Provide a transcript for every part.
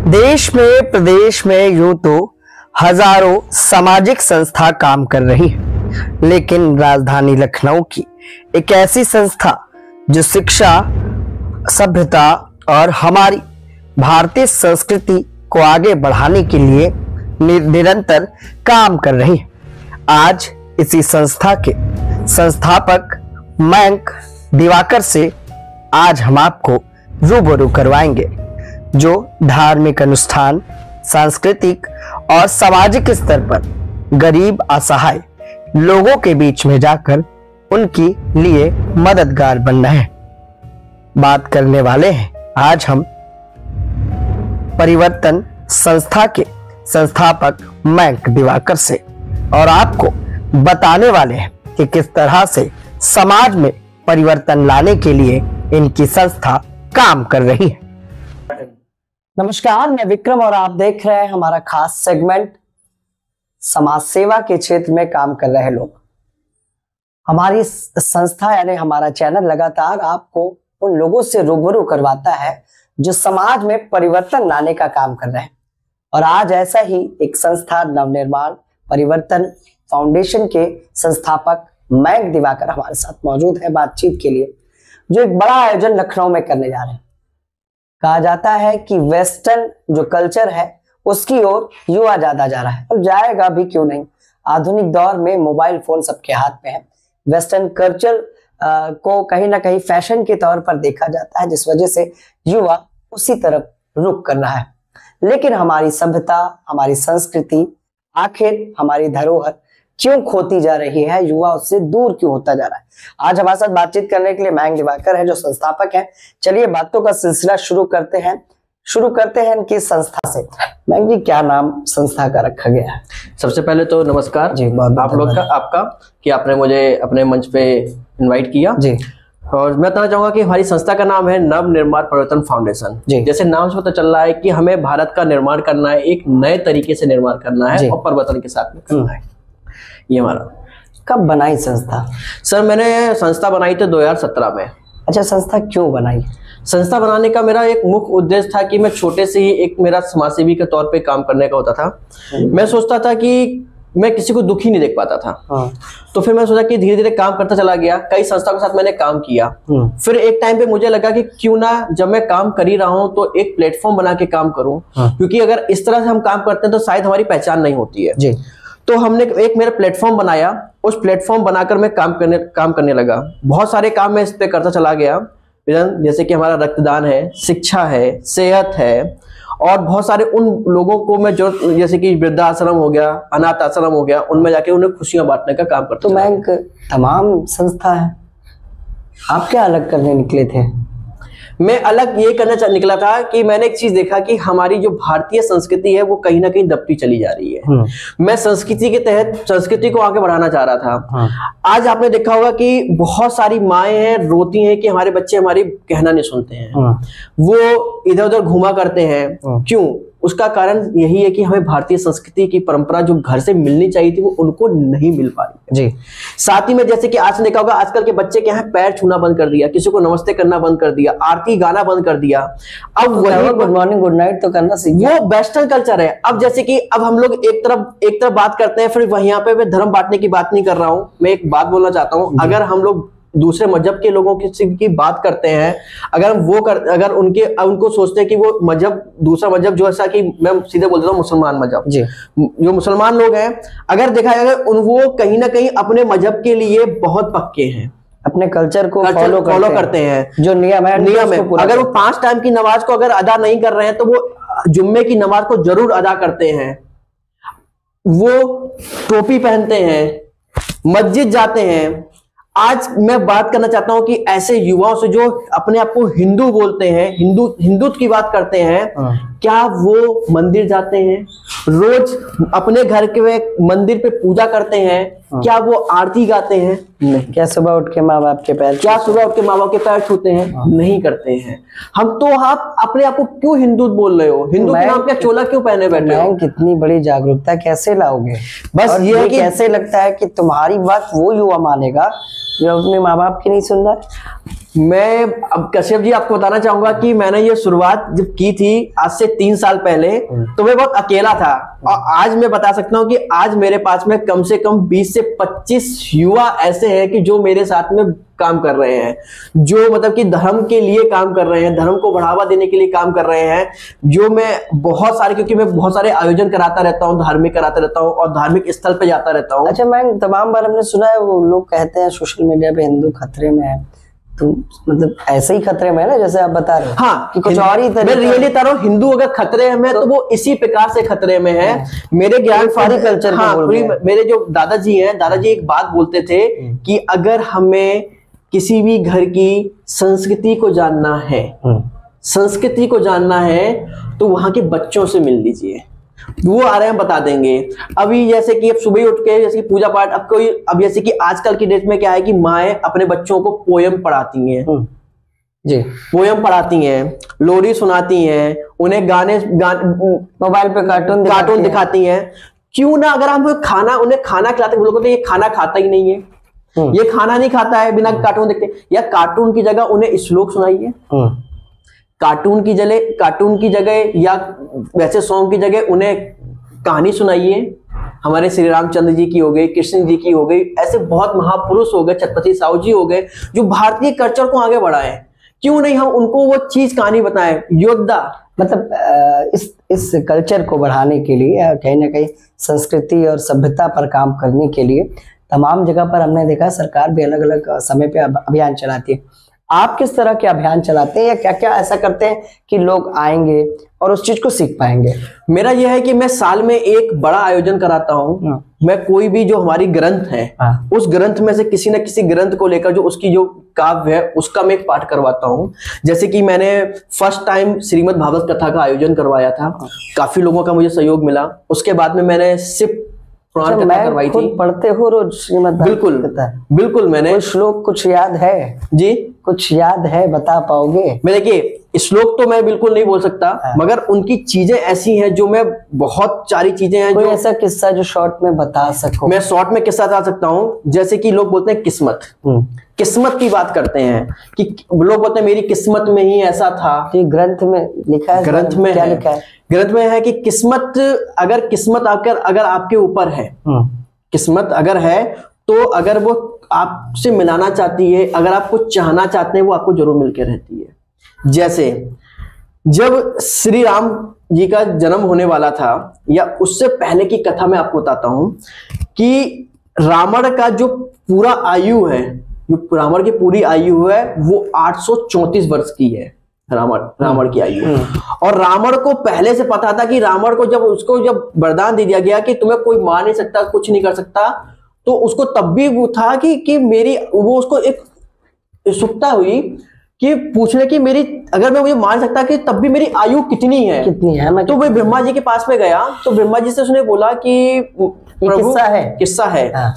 देश में प्रदेश में यूं तो हजारों सामाजिक संस्था काम कर रही है, लेकिन राजधानी लखनऊ की एक ऐसी संस्था जो शिक्षा, सभ्यता और हमारी भारतीय संस्कृति को आगे बढ़ाने के लिए निरंतर काम कर रही है। आज इसी संस्था के संस्थापक मयंक दिवाकर से आज हम आपको रूबरू करवाएंगे, जो धार्मिक अनुष्ठान, सांस्कृतिक और सामाजिक स्तर पर गरीब असहाय लोगों के बीच में जाकर उनके लिए मददगार बन रहे हैं। बात करने वाले हैं आज हम परिवर्तन संस्था के संस्थापक मयंक दिवाकर से, और आपको बताने वाले हैं कि किस तरह से समाज में परिवर्तन लाने के लिए इनकी संस्था काम कर रही है। नमस्कार, मैं विक्रम और आप देख रहे हैं हमारा खास सेगमेंट समाज सेवा के क्षेत्र में काम कर रहे लोग। हमारी संस्था यानी हमारा चैनल लगातार आपको उन लोगों से रूबरू करवाता है जो समाज में परिवर्तन लाने का काम कर रहे हैं। और आज ऐसा ही एक संस्था नवनिर्माण परिवर्तन फाउंडेशन के संस्थापक मयंक दिवाकर हमारे साथ मौजूद है बातचीत के लिए, जो एक बड़ा आयोजन लखनऊ में करने जा रहे हैं। कहा जाता है कि वेस्टर्न जो कल्चर है उसकी ओर युवा ज्यादा जा रहा है, और जाएगा भी क्यों नहीं। आधुनिक दौर में मोबाइल फोन सबके हाथ में है। वेस्टर्न कल्चर को कहीं ना कहीं फैशन के तौर पर देखा जाता है, जिस वजह से युवा उसी तरफ रुख कर रहा है। लेकिन हमारी सभ्यता, हमारी संस्कृति, आखिर हमारी धरोहर क्यों खोती जा रही है, युवा उससे दूर क्यों होता जा रहा है। आज हमारे साथ बातचीत करने के लिए मयंक दिवाकर है जो संस्थापक है। चलिए बातों का सिलसिला शुरू करते हैं इनकी संस्था से। मयंक जी, क्या नाम संस्था का रखा गया है? सबसे पहले तो नमस्कार जी, आप लोग का आपका कि आपने मुझे अपने मंच पे इनवाइट किया जी। और मैं बताना चाहूंगा कि हमारी संस्था का नाम है नव निर्माण परिवर्तन फाउंडेशन। जैसे नाम से पता चल रहा है कि हमें भारत का निर्माण करना है, एक नए तरीके से निर्माण करना है और परिवर्तन के साथ में करना है। ये हमारा। कब बनाई संस्था? सर, मैंने संस्था बनाई थी 2017 में। अच्छा, संस्था क्यों बनाई? संस्था बनाने का मेरा एक मुख्य उद्देश्य था कि मैं छोटे से ही एक मेरा समाजसेवी के तौर पे काम करने का होता था। मैं सोचता था कि मैं किसी को दुखी नहीं देख पाता था। तो फिर मैं सोचा कि धीरे धीरे काम करता चला गया। कई संस्थाओं के साथ मैंने काम किया। फिर एक टाइम पे मुझे लगा कि क्यों ना, जब मैं काम कर ही रहा हूं तो एक प्लेटफॉर्म बना के काम करूं, क्योंकि अगर इस तरह से हम काम करते हैं तो शायद हमारी पहचान नहीं होती है जी। तो हमने एक मेरा प्लेटफॉर्म बनाया। उस प्लेटफॉर्म बनाकर मैं काम करने लगा। बहुत सारे काम मैं इस पे करता चला गया, जैसे कि हमारा रक्तदान है, शिक्षा है, सेहत है, और बहुत सारे उन लोगों को मैं जो, जैसे कि वृद्धाश्रम हो गया, अनाथ आश्रम हो गया, उनमें जाके उन्हें खुशियां बांटने का काम करता। तो मयंक, तमाम संस्था है, आप क्या अलग करने निकले थे? मैं अलग ये करना निकला था कि मैंने एक चीज देखा कि हमारी जो भारतीय संस्कृति है वो कहीं ना कहीं दबती चली जा रही है। मैं संस्कृति के तहत संस्कृति को आगे बढ़ाना चाह रहा था। आज आपने देखा होगा कि बहुत सारी माएं हैं, रोती हैं कि हमारे बच्चे हमारी कहना नहीं सुनते हैं, वो इधर उधर घुमा करते हैं। क्यों? उसका कारण यही है कि हमें भारतीय संस्कृति की परंपरा जो घर से मिलनी चाहिए थी वो उनको नहीं मिल पा रही जी। साथ ही में जैसे कि आज देखा होगा, आजकल के बच्चे क्या है, पैर छूना बंद कर दिया, किसी को नमस्ते करना बंद कर दिया, आरती गाना बंद कर दिया। अब वही गुड मॉर्निंग गुड नाइट तो करना सीख, वो वेस्टर्न कल्चर है। अब जैसे कि अब हम लोग एक तरफ बात करते हैं, फिर वहीं पे मैं धर्म बांटने की बात नहीं कर रहा हूं। मैं एक बात बोलना चाहता हूं, अगर हम लोग दूसरे मजहब के लोगों की बात करते हैं, अगर उनको सोचते हैं कि वो मजहब, दूसरा मजहब जो, ऐसा कि मैं सीधे बोल देता हूँ मुसलमान मजहब जी, जो मुसलमान लोग हैं, अगर देखा जाए वो कहीं ना कहीं अपने मजहब के लिए बहुत पक्के हैं, अपने कल्चर को फॉलो करते हैं। जो नियम है अगर वो 5 टाइम की नमाज को अगर अदा नहीं कर रहे हैं तो वो जुम्मे की नमाज को जरूर अदा करते हैं। वो टोपी पहनते हैं, मस्जिद जाते हैं। आज मैं बात करना चाहता हूं कि ऐसे युवाओं से जो अपने आप को हिंदू बोलते हैं, हिंदुत्व की बात करते हैं, क्या वो मंदिर जाते हैं? रोज अपने घर के मंदिर पे पूजा करते हैं? क्या वो आरती गाते हैं? नहीं। क्या सुबह उठ के माँ बाप के पैर छूते हैं? नहीं करते हैं। हम तो आप अपने आप को क्यों हिंदू बोल रहे हो? हिंदू के नाम क्या चोला क्यों पहने बैठे हो? कितनी बड़ी जागरूकता कैसे लाओगे? बस ये है कि कैसे लगता है कि तुम्हारी बात वो युवा मानेगा जो अपने माँ बाप की नहीं सुन रहा? मैं अब कश्यप जी आपको बताना चाहूंगा कि मैंने ये शुरुआत जब की थी आज से 3 साल पहले, तो मैं बहुत अकेला था। और आज मैं बता सकता हूँ कि आज मेरे पास में कम से कम 20 से 25 युवा ऐसे हैं कि जो मेरे साथ में काम कर रहे हैं, जो मतलब कि धर्म के लिए काम कर रहे हैं, धर्म को बढ़ावा देने के लिए काम कर रहे हैं। जो मैं बहुत सारे, क्योंकि मैं बहुत सारे आयोजन कराता रहता हूँ, धार्मिक कराता रहता हूँ और धार्मिक स्थल पे जाता रहता हूँ। अच्छा, मैं तमाम बार हमने सुना है वो लोग कहते हैं सोशल मीडिया पे हिंदू खतरे में है, तो मतलब ऐसे ही खतरे में है ना जैसे आप बता रहे हो? हाँ, कि कुछ और ही मैं रियली बता रहा हूँ, हिंदू अगर खतरे में तो वो इसी प्रकार से खतरे में है। मेरे ज्ञान सारी कल्चर हाँ, मेरे जो दादाजी हैं, दादाजी एक बात बोलते थे कि अगर हमें किसी भी घर की संस्कृति को जानना है, संस्कृति को जानना है तो वहां के बच्चों से मिल लीजिए, वो आ रहे हैं बता देंगे। अभी जैसे कि अब सुबह उठ के जैसे कि पूजा पाठ, अब जैसे कि आजकल की डेट में क्या है कि माएँ अपने बच्चों को पोयम पढ़ाती हैं जी, पोयम पढ़ाती हैं, लोरी सुनाती हैं, उन्हें गाने मोबाइल पे कार्टून दिखाती हैं। क्यों ना अगर हम उन्हें खाना खिलाते, वो लोग तो ये खाना खाता ही नहीं है, ये खाना नहीं खाता है बिना कार्टून देखते, या कार्टून की जगह उन्हें श्लोक सुनाइए, कार्टून की जगह या वैसे सॉन्ग की जगह उन्हें कहानी सुनाइए। हमारे श्री रामचंद्र जी की हो गई, कृष्ण जी की हो गई, ऐसे बहुत महापुरुष हो गए, छत्रपति साहू जी हो गए, जो भारतीय कल्चर को आगे बढ़ाए। क्यों नहीं हम उनको वो चीज कहानी बताएं, योद्धा। मतलब इस कल्चर को बढ़ाने के लिए, कहीं ना कहीं संस्कृति और सभ्यता पर काम करने के लिए तमाम जगह पर हमने देखा सरकार भी अलग अलग समय पे अभियान चलाती है। आप किस तरह के अभियान चलाते हैं या क्या क्या ऐसा करते हैं कि लोग आएंगे और उस चीज को सीख पाएंगे? मेरा यह है कि मैं साल में एक बड़ा आयोजन कराता हूँ। मैं कोई भी जो हमारी ग्रंथ है, उस ग्रंथ में से किसी न किसी ग्रंथ को लेकर जो उसकी जो काव्य है उसका मैं एक पाठ करवाता हूँ। जैसे कि मैंने फर्स्ट टाइम श्रीमद् भागवत कथा का आयोजन करवाया था, काफी लोगों का मुझे सहयोग मिला। उसके बाद में मैंने सिर्फ पुराण कथा करवाई थी। पढ़ते हो रोज श्रीमद्? बिल्कुल मैंने। कोई श्लोक कुछ याद है जी? कुछ याद है, बता पाओगे? मैं देखिए श्लोक तो मैं बिल्कुल नहीं बोल सकता, मगर उनकी चीजें ऐसी हैं जो मैं, बहुत सारी चीजें हैं। कोई जो ऐसा किस्सा जो शॉर्ट में बता सको? मैं शॉर्ट में किस्सा बता सकता हूँ। जैसे कि लोग बोलते हैं किस्मत की बात करते हैं कि लोग बोलते हैं मेरी किस्मत में ही ऐसा था। तो ग्रंथ में लिखा है? ग्रंथ में क्या लिखा है? ग्रंथ में है कि किस्मत अगर आपके ऊपर है, किस्मत अगर है तो अगर वो आपसे मिलाना चाहती है, अगर आप कुछ चाहना चाहते हैं, वो आपको जरूर मिलकर रहती है। जैसे जब श्री राम जी का जन्म होने वाला था, या उससे पहले की कथा मैं आपको बताता हूं कि रावण का जो पूरा आयु है, जो रावण की पूरी आयु है वो 834 वर्ष की है। रावण की आयु। और रावण को पहले से पता था कि रावण को जब वरदान दे दिया गया कि तुम्हें कोई मार नहीं सकता, कुछ नहीं कर सकता, तो उसको तब भी वो था कि उसको एक उत्सुकता हुई कि पूछने की मेरी, अगर मैं मुझे मान सकता कि तब भी मेरी आयु कितनी है तो वो ब्रह्मा जी के पास में गया। तो ब्रह्मा जी से उसने बोला कि किस्सा है हाँ।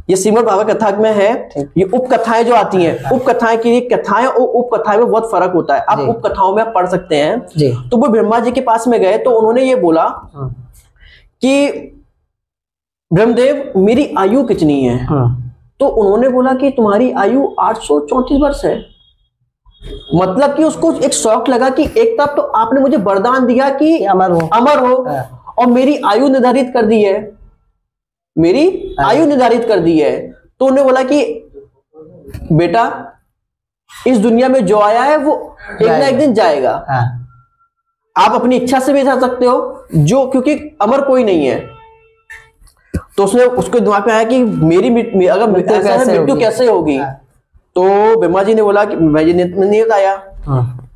ये श्रीमद् भागवत कथा में है। ये उपकथाएं जो आती हैं, उपकथाएं की कथाएं और उपकथाएं में बहुत फर्क होता है। आप उपकथाओं में पढ़ सकते हैं। तो वो ब्रह्मा जी के पास में गए तो उन्होंने ये बोला कि ब्रह्मदेव मेरी आयु कितनी है? तो उन्होंने बोला कि तुम्हारी आयु 834 वर्ष है। मतलब कि उसको एक शौक लगा कि एक तरफ तो आपने मुझे वरदान दिया कि अमर हो और मेरी आयु निर्धारित कर दी है, तो उन्होंने बोला कि बेटा इस दुनिया में जो आया है वो एक ना एक दिन जाएगा। आप अपनी इच्छा से भी जा सकते हो, क्योंकि अमर कोई नहीं है। तो उसके दिमाग में आया कि मेरी अगर मृत्यु कैसे होगी? तो ब्रह्मा जी ने बोला कि नहीं बताया।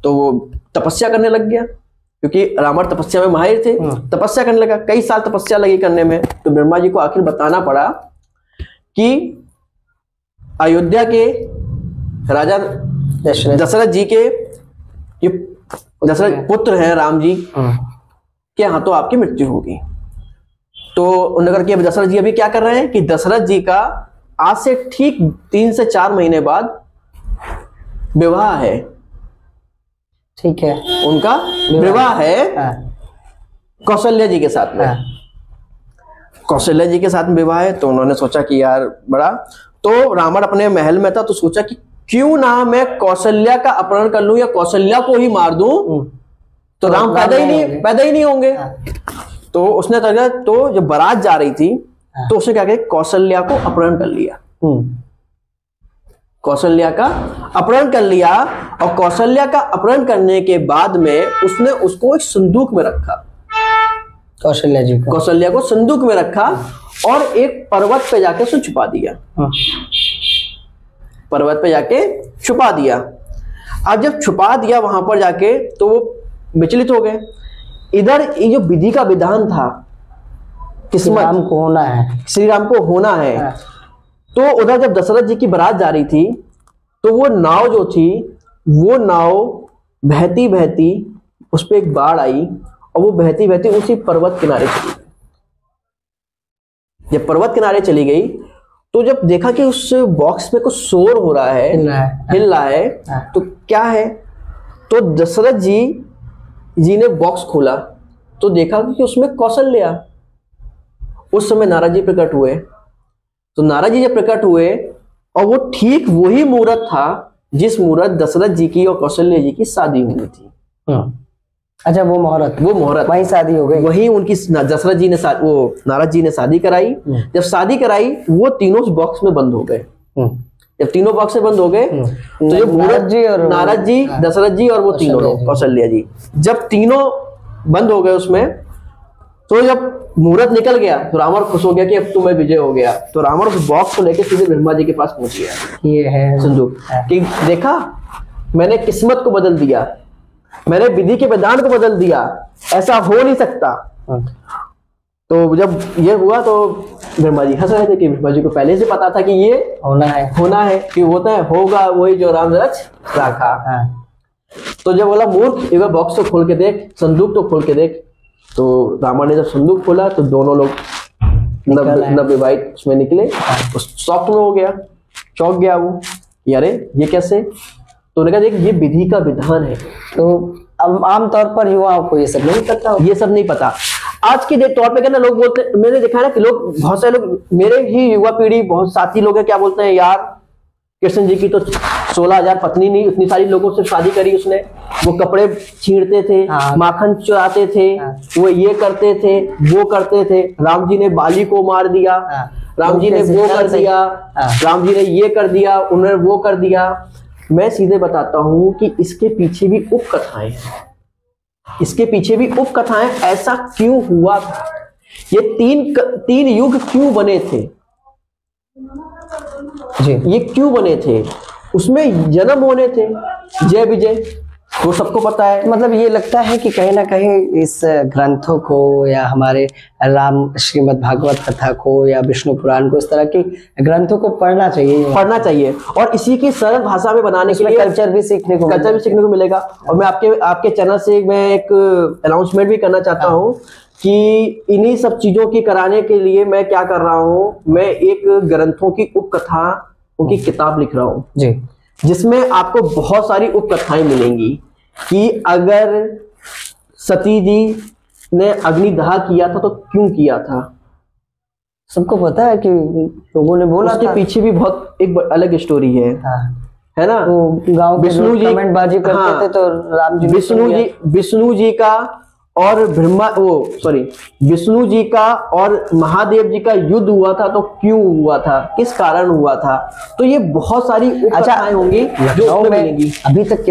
तो वो तपस्या करने लग गया, क्योंकि रावण तपस्या में माहिर थे। तपस्या करने लगा, कई साल तपस्या लगी करने में। तो ब्रह्मा जी को आखिर बताना पड़ा कि अयोध्या के राजा दशरथ जी के दशरथ पुत्र हैं राम जी के हाथों आपकी मृत्यु होगी। तो उन्होंने कहा कि दशरथ जी अभी क्या कर रहे हैं कि दशरथ जी का आज से ठीक 3 से 4 महीने बाद विवाह है। ठीक है, उनका विवाह है कौशल्या जी के साथ में। कौशल्या जी के साथ में विवाह है। तो उन्होंने सोचा कि यार बड़ा, तो रावण अपने महल में था तो सोचा कि क्यों ना मैं कौशल्या का अपहरण कर लूं या कौशल्या को ही मार दूं, तो राम पैदा ही नहीं होंगे। तो उसने तो जब बारात जा रही थी तो उसने क्या किया, कौशल्या को अपहरण कर लिया। कौशल्या का अपहरण कर लिया, और कौशल्या का अपहरण करने के बाद में उसने उसको एक संदूक में रखा, कौशल्या को संदूक में रखा, और एक पर्वत पे जाके उसने छुपा दिया। पर्वत पे जाके छुपा दिया। अब जब छुपा दिया वहां पर जाके, तो वो विचलित हो गए। इधर ये जो विधि का विधान था, किस्मत, श्री राम को होना है, श्री राम को होना है, तो उधर जब दशरथ जी की बारात जा रही थी, तो वो नाव जो थी, वो नाव बहती बहती उस पर एक बाढ़ आई, और वो बहती बहती उसी पर्वत किनारे चली गई। जब पर्वत किनारे चली गई, तो जब देखा कि उस बॉक्स में कुछ शोर हो रहा है, हिल रहा है, तो क्या है, तो दशरथ जी ने बॉक्स खोला, तो देखा कि उसमें कौशल्या। उस समय नारद जी प्रकट हुए। तो नारद जी जब प्रकट हुए, और वो ठीक वही मुहूर्त था जिस मुहूर्त दशरथ जी की और कौशल्या जी की शादी हुई थी। अच्छा, वो मुहूर्त वही शादी हो गई, वही उनकी दशरथ जी ने वो नारद जी ने शादी कराई। जब शादी कराई, वो तीनों बॉक्स में बंद हो गए। जब तीनों बॉक्स में बंद हो गए, तो जब नारद जी, दशरथ जी और वो तीनों लोग, कौशल्या जी, जब तीनों बंद हो गए उसमें, तो जब मुहूर्त निकल गया, तो रावण खुश हो गया कि अब तो मैं विजय हो गया। तो रावण उस बॉक्स को लेकर सीधे ब्रह्मा जी के पास पहुंच गया। ये है संदूक, कि देखा, मैंने किस्मत को बदल दिया, मैंने विधि के विधान को बदल दिया, ऐसा हो नहीं सकता। तो जब ये हुआ, तो ब्रह्मा जी हंस रहे थे कि ब्रह्मा जी को पहले से पता था कि ये होना है कि होता है, होगा वही जो राम रच रखा। तो जब बोला, मूर्ख, एक बार बॉक्स को खोल के देख, संदूक तो खोल के देख। तो रावण ने जब संदूक खोला, तो दोनों लोग नवविवाहित उसमें निकले। शॉक में हो गया, चौंक गया वो, यारे ये कैसे। तो उन्होंने कहा, देख, ये विधि का विधान है। तो अब आमतौर पर युवाओं को ये सब नहीं पता, आज के तौर पे क्या ना, लोग बोलते, मैंने देखा है ना कि लोग, बहुत सारे लोग, मेरे ही युवा पीढ़ी, बहुत साथी लोग हैं, क्या बोलते हैं, यार कृष्ण जी की तो 16,000 पत्नी नहीं, इतनी सारी लोगों से शादी करी उसने, वो कपड़े छींटते थे, माखन चुराते थे, वो ये करते थे, वो करते थे, राम जी ने बाली को मार दिया, राम जी ने वो कर दिया, राम जी ने ये कर दिया, उन्होंने वो कर दिया। मैं सीधे बताता हूं कि इसके पीछे भी उपकथाएं हैं, इसके पीछे भी उपकथाएं, ऐसा क्यों हुआ था, ये तीन युग क्यों बने थे जी, ये क्यों बने थे, उसमें जन्म होने थे, जय विजय, वो सबको पता है। मतलब ये लगता है कि कहीं ना कहीं इस ग्रंथों को, या हमारे राम श्रीमद् भागवत कथा को, या विष्णु पुराण को, इस तरह के ग्रंथों को पढ़ना चाहिए, और इसी की सरल भाषा में बनाने के लिए कल्चर भी सीखने को मिलेगा। और मैं आपके चैनल से मैं एक अनाउंसमेंट भी करना चाहता हूँ कि इन्हीं सब चीजों की कराने के लिए मैं क्या कर रहा हूँ, मैं एक ग्रंथों की उपकथा की किताब लिख रहा हूँ जी, जिसमें आपको बहुत सारी उपकथाएं मिलेंगी कि अगर सती जी ने अग्निदाह किया था तो क्यों किया था। सबको पता है कि लोगों ने बोला, उसके पीछे भी बहुत एक अलग स्टोरी है। है ना, तो गांव विष्णु जी कमेंटबाजी करते थे, तो राम जी, विष्णु जी का और विष्णु जी का और महादेव जी का युद्ध हुआ था, तो क्यों हुआ था, किस कारण हुआ था। तो ये बहुत सारी उपकथाएं होंगी जो मिलेंगी। अभी तक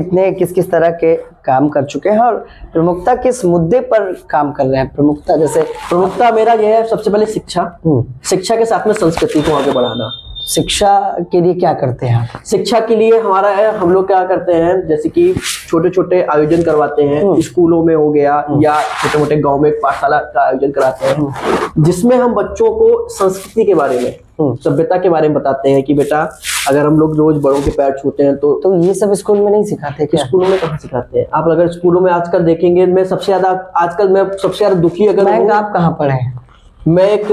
किस तरह के काम कर चुके हैं, और प्रमुखता किस मुद्दे पर काम कर रहे हैं? प्रमुखता मेरा यह है, सबसे पहले शिक्षा के साथ में संस्कृति को आगे बढ़ाना। शिक्षा के लिए क्या करते हैं? शिक्षा के लिए हम लोग क्या करते हैं, जैसे कि छोटे छोटे आयोजन करवाते हैं, स्कूलों में हो गया, या छोटे मोटे गांव में पाठशाला का आयोजन कराते हैं, जिसमें हम बच्चों को संस्कृति के बारे में, सभ्यता के बारे में बताते हैं कि बेटा, अगर हम लोग रोज बड़ों के पैर छूते हैं तो ये सब स्कूल में नहीं सिखाते क्या? स्कूलों में कहाँ सिखाते हैं आप? अगर स्कूलों में आजकल देखेंगे, मैं सबसे ज्यादा दुखी, अगर आप कहाँ पढ़े हैं? मैं एक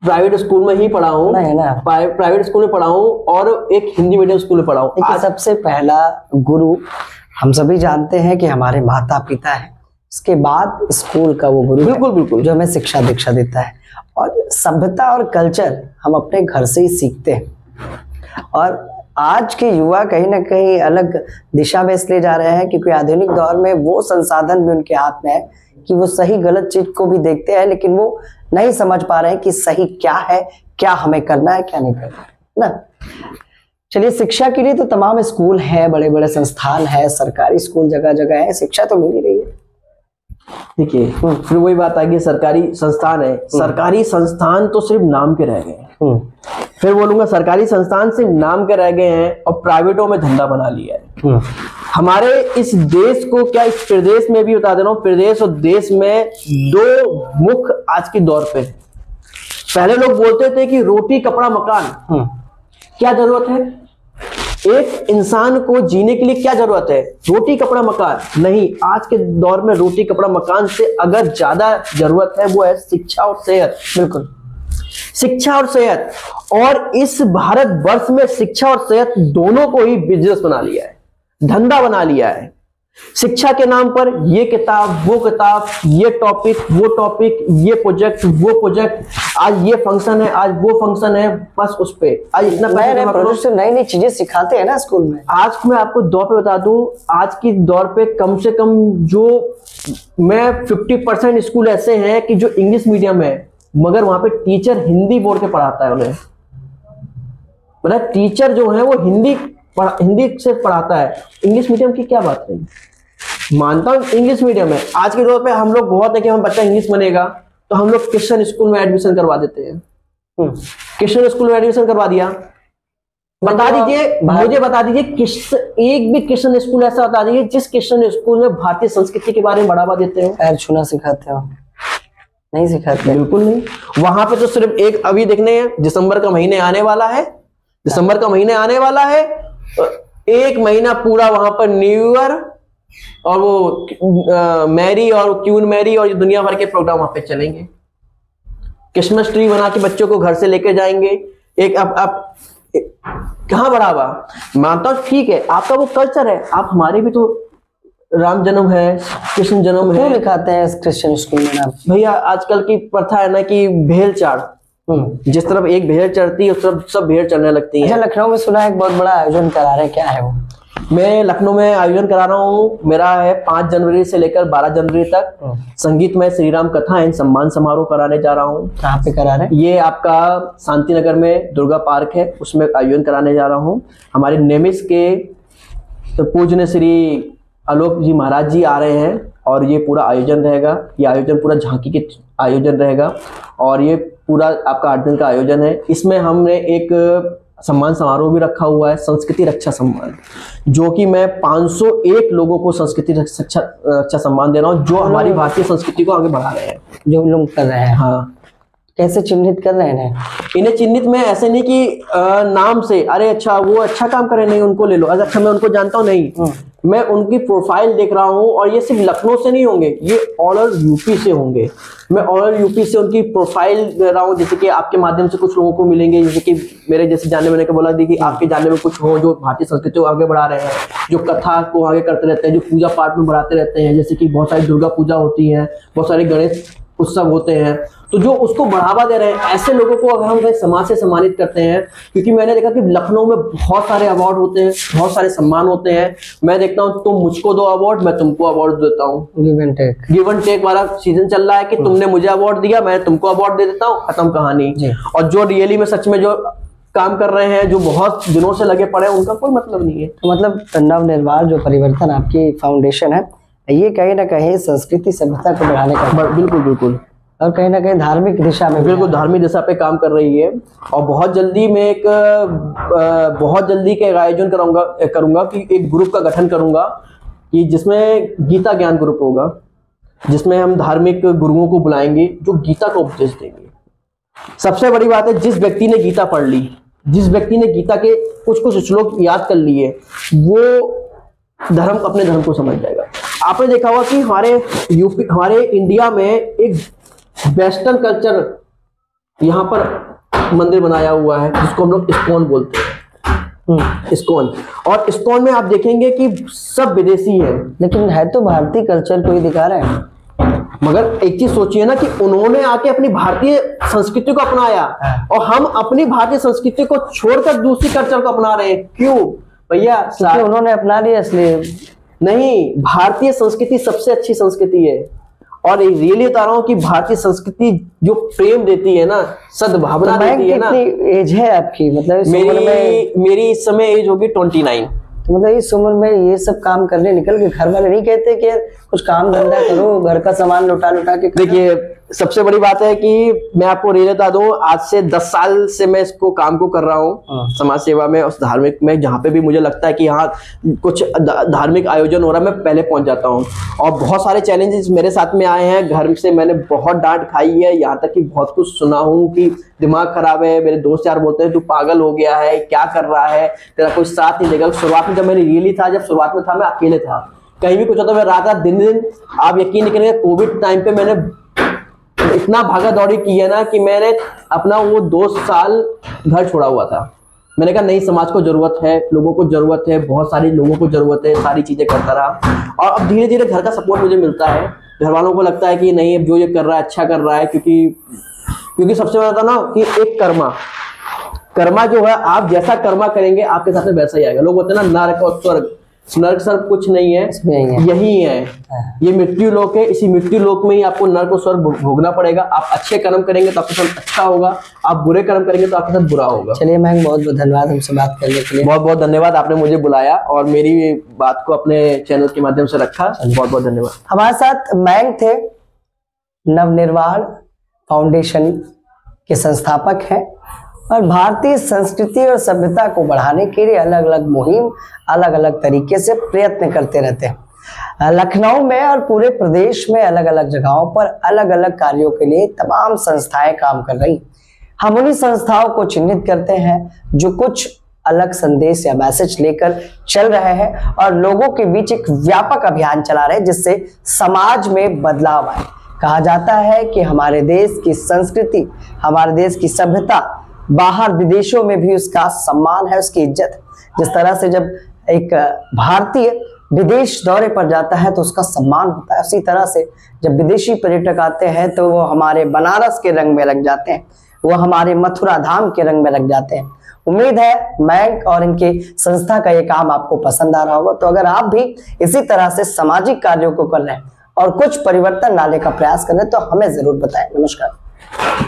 प्राइवेट स्कूल में ही पढ़ा हूँ, प्राइवेट स्कूल में पढ़ा हूँ, और एक हिंदी मीडियम स्कूल में पढ़ा हूँ। सबसे पहला गुरु हम सभी जानते हैं कि हमारे माता पिता है, उसके बाद स्कूल का वो गुरु बिल्कुल जो हमें शिक्षा दीक्षा देता है। और सभ्यता और कल्चर हम अपने घर से ही सीखते हैं। और आज के युवा कहीं ना कहीं अलग दिशा में इसलिए जा रहे हैं क्योंकि आधुनिक दौर में वो संसाधन भी उनके हाथ में है कि वो सही गलत चीज को भी देखते हैं, लेकिन वो नहीं समझ पा रहे हैं कि सही क्या है, क्या हमें करना है, क्या नहीं करना है ना। चलिए, शिक्षा के लिए तो तमाम स्कूल है, बड़े बड़े संस्थान है, सरकारी स्कूल जगह जगह है, शिक्षा तो मिल ही रही है। देखिए, फिर वही बात आ गई, सरकारी संस्थान है, सरकारी संस्थान तो सिर्फ नाम के रह गए हैं। फिर बोलूंगा सरकारी संस्थान सिर्फ नाम के रह गए हैं और प्राइवेटों में धंधा बना लिया है। हमारे इस देश को, क्या इस प्रदेश में भी बता दे रहा हूँ, प्रदेश और देश में दो मुख्य आज के दौर पे। पहले लोग बोलते थे कि रोटी कपड़ा मकान, क्या जरूरत है एक इंसान को जीने के लिए, क्या जरूरत है रोटी कपड़ा मकान? नहीं, आज के दौर में रोटी कपड़ा मकान से अगर ज्यादा जरूरत है वो है शिक्षा और सेहत। बिल्कुल, शिक्षा और सेहत। और इस भारत वर्ष में शिक्षा और सेहत दोनों को ही बिजनेस बना लिया है, धंधा बना लिया है। शिक्षा के नाम पर ये किताब, वो किताब, ये टॉपिक, वो टॉपिक, ये प्रोजेक्ट, वो प्रोजेक्ट, आज ये फंक्शन है, आज वो फंक्शन है, बस उस पे आज इतना प्रोजेक्ट से नई नई चीजें सिखाते हैं ना स्कूल में। आज मैं आपको दौर पे बता दूं, आज की दौर पे कम से कम जो मैं 50% स्कूल ऐसे हैं कि जो इंग्लिश मीडियम है, मगर वहां पे टीचर हिंदी बोल के पढ़ाता है उन्हें। मतलब टीचर जो है वो हिंदी से पढ़ाता है। इंग्लिश मीडियम की क्या बात रही, मानता हूं इंग्लिश मीडियम है। आज के दौर पे हम लोग बहुत है कि हम बच्चा इंग्लिश बनेगा तो हम लोग क्रिश्चियन स्कूल में एडमिशन करवा देते हैं। क्रिश्चियन स्कूल में एडमिशन करवा दिया, बता दीजिए, मुझे बता दीजिए एक भी क्रिश्चियन स्कूल ऐसा बता दीजिए जिस क्रिश्चियन स्कूल में भारतीय संस्कृति के बारे में बढ़ावा देते हो, पैर छूना सिखाते हो? नहीं सिखाते, बिल्कुल नहीं। वहां पे तो सिर्फ एक, अभी देखने दिसंबर का महीने आने वाला है, दिसंबर का महीने आने वाला है, एक महीना पूरा वहां पर न्यू ईयर और वो मैरी और क्यून मैरी और दुनिया भर के प्रोग्राम वहां पे चलेंगे। क्रिसमस ट्री बना के बच्चों को घर से लेके जाएंगे। एक अब कहां बढ़ावा? मानता हूं ठीक है, आपका वो कल्चर है, आप हमारे भी तो राम जन्म है, कृष्ण जन्म है, लिखाते हैं क्रिश्चियन स्कूल में ना। भैया आजकल की प्रथा है ना कि भेड़ चाड़, जिस तरफ एक भेड़ चढ़ती है उस तरफ सब भेड़ चढ़ने लगती है। अच्छा, लखनऊ में सुना है एक बहुत बड़ा आयोजन करा रहे हैं, क्या है वो? मैं लखनऊ में आयोजन करा रहा हूँ, मेरा है 5 जनवरी से लेकर 12 जनवरी तक संगीतमय श्री राम कथा एवं सम्मान समारोह कराने जा रहा हूँ। कहाँ पे करा रहे हैं? ये आपका शांति नगर में दुर्गा पार्क है, उसमें आयोजन कराने जा रहा हूँ। हमारे नेमिस के पूजनीय श्री आलोक जी महाराज जी आ रहे हैं और ये पूरा आयोजन रहेगा। ये आयोजन पूरा झांकी के आयोजन रहेगा और ये पूरा आपका 8 दिन का आयोजन है। इसमें हमने एक सम्मान समारोह भी रखा हुआ है, संस्कृति रक्षा सम्मान, जो कि मैं 501 लोगों को संस्कृति रक्षा सम्मान दे रहा हूँ, जो हमारी भारतीय संस्कृति को आगे बढ़ा रहे हैं, जो लोग कर रहे हैं। हाँ, कैसे चिन्हित कर रहे हैं इन्हें? चिन्हित में ऐसे नहीं कि नाम से, अरे अच्छा वो अच्छा काम करे, नहीं उनको ले लो, अच्छा मैं उनको जानता हूँ, नहीं, मैं उनकी प्रोफाइल देख रहा हूँ। और ये सिर्फ लखनऊ से नहीं होंगे, ये ऑल ओवर यूपी से होंगे। मैं ऑल ओवर यूपी से उनकी प्रोफाइल दे रहा हूँ, जैसे कि आपके माध्यम से कुछ लोगों को मिलेंगे, जैसे कि मेरे जैसे जानने मैंने बोला दी कि आपके जानने में कुछ हो जो भारतीय संस्कृति को आगे बढ़ा रहे हैं, जो कथा को आगे करते रहते हैं, जो पूजा पाठ में बढ़ाते रहते हैं, जैसे कि बहुत सारी दुर्गा पूजा होती है, बहुत सारे गणेश उत्सव होते हैं, तो जो उसको बढ़ावा दे रहे हैं, ऐसे लोगों को अगर हम समाज से सम्मानित करते हैं, क्योंकि मैंने देखा कि लखनऊ में बहुत सारे अवार्ड होते हैं, बहुत सारे सम्मान होते हैं। मैं देखता हूँ तुम मुझको दो अवार्ड, मैं तुमको अवार्ड देता हूँ, गिव एंड टेक वाला सीजन चल रहा है कि तुमने मुझे अवार्ड दिया, मैं तुमको अवार्ड दे देता हूँ, खत्म कहानी। और जो रियली में सच में जो काम कर रहे हैं, जो बहुत दिनों से लगे पड़े हैं, उनका कोई मतलब नहीं है। तो मतलब नवनिर्माण जो परिवर्तन आपकी फाउंडेशन है, ये कहीं ना कहीं संस्कृति सभ्यता को बढ़ाने का, बिल्कुल बिल्कुल, और कहीं ना कहीं धार्मिक दिशा में, बिल्कुल धार्मिक दिशा पे काम कर रही है। और बहुत जल्दी मैं एक बहुत जल्दी का आयोजन करूंगा कि एक ग्रुप का गठन करूंगा कि जिसमें गीता ज्ञान ग्रुप होगा, जिसमें हम धार्मिक गुरुओं को बुलाएंगे जो गीता का उपदेश देंगे। सबसे बड़ी बात है, जिस व्यक्ति ने गीता पढ़ ली, जिस व्यक्ति ने गीता के कुछ कुछ श्लोक याद कर लिए, वो अपने धर्म को समझ जाएगा। आपने देखा होगा कि हमारे इंडिया में एक वेस्टर्न कल्चर यहाँ पर मंदिर बनाया हुआ है, जिसको हम लोग इस्कॉन बोलते हैं। इस्कॉन, और इस्कॉन में आप देखेंगे कि सब विदेशी है, लेकिन है तो भारतीय कल्चर को ही दिखा रहे हैं। मगर एक चीज सोचिए ना कि उन्होंने आके अपनी भारतीय संस्कृति को अपनाया और हम अपनी भारतीय संस्कृति को छोड़कर दूसरी कल्चर को अपना रहे हैं। क्यों भैया? उन्होंने अपना लिया इसलिए नहीं, भारतीय संस्कृति सबसे अच्छी संस्कृति है और रियली बता रहा हूँ कि भारतीय संस्कृति जो प्रेम देती है ना, सद्भावना देती है ना। कितनी एज है आपकी? मतलब मेरी इस समय एज होगी 29। तो मतलब इस उम्र में ये सब काम करने निकल के घर वाले नहीं कहते कि कुछ काम धंधा करो, घर का सामान लुटा के? देखिए, सबसे बड़ी बात है कि मैं आपको ये बता दूं, आज से 10 साल से मैं इसको काम को कर रहा हूँ, समाज सेवा में, उस धार्मिक में। जहाँ पे भी मुझे लगता है कि यहाँ कुछ धार्मिक आयोजन हो रहा है, मैं पहले पहुंच जाता हूँ। और बहुत सारे चैलेंजेस मेरे साथ में आए हैं, घर से मैंने बहुत डांट खाई है, यहाँ तक कि बहुत कुछ सुना हूँ कि दिमाग खराब है। मेरे दोस्त यार बोलते हैं तू पागल हो गया है, क्या कर रहा है, तेरा कोई साथ नहीं देगा। शुरुआत में जब मैंने रियली था, जब शुरुआत में था, मैं अकेले था, कहीं भी कुछ होता मैं रात दिन आप यकीन नहीं करेंगे, कोविड टाइम पे मैंने इतना भागा दौड़ी की है ना कि मैंने अपना वो 2 साल घर छोड़ा हुआ था। मैंने कहा नहीं, समाज को जरूरत है, लोगों को जरूरत है, बहुत सारे लोगों को जरूरत है, सारी चीजें करता रहा। और अब धीरे धीरे घर का सपोर्ट मुझे मिलता है। घर वालों को लगता है कि नहीं, अब जो ये कर रहा है अच्छा कर रहा है, क्योंकि सबसे बड़ा था ना कि एक कर्मा जो है, आप जैसा कर्मा करेंगे आपके साथ में वैसा ही आएगा। लोग बोलते हैं ना नरक और स्वर्ग, नरक स्वर्ग कुछ नहीं है, यही है, ये मृत्यु लोक है। इसी मृत्यु लोक में ही आपको नरक और स्वर्ग भोगना पड़ेगा। आप अच्छे कर्म करेंगे तो आपके साथ अच्छा होगा, आप बुरे कर्म करेंगे तो आपके साथ बुरा होगा। चलिए मैम, बहुत बहुत धन्यवाद हमसे बात करने के लिए। बहुत बहुत धन्यवाद, आपने मुझे बुलाया और मेरी बात को अपने चैनल के माध्यम से रखा। बहुत बहुत धन्यवाद। हमारे साथ मैंग थे, नवनिर्माण फाउंडेशन के संस्थापक हैं और भारतीय संस्कृति और सभ्यता को बढ़ाने के लिए अलग अलग मुहिम, अलग अलग तरीके से प्रयत्न करते रहते हैं। लखनऊ में और पूरे प्रदेश में अलग अलग जगहों पर अलग अलग कार्यों के लिए तमाम संस्थाएं काम कर रही। हम उन्हीं संस्थाओं को चिन्हित करते हैं जो कुछ अलग संदेश या मैसेज लेकर चल रहे हैं और लोगों के बीच एक व्यापक अभियान चला रहे हैं जिससे समाज में बदलाव आए। कहा जाता है कि हमारे देश की संस्कृति, हमारे देश की सभ्यता बाहर विदेशों में भी उसका सम्मान है, उसकी इज्जत है। जिस तरह से जब एक भारतीय विदेश दौरे पर जाता है तो उसका सम्मान होता है, उसी तरह से जब विदेशी पर्यटक आते हैं तो वो हमारे बनारस के रंग में लग जाते हैं, वो हमारे मथुरा धाम के रंग में लग जाते हैं। उम्मीद है मैंग और इनके संस्था का ये काम आपको पसंद आ रहा होगा। तो अगर आप भी इसी तरह से सामाजिक कार्यों को कर रहे हैं और कुछ परिवर्तन लाने का प्रयास कर रहे हैं तो हमें जरूर बताएं। नमस्कार।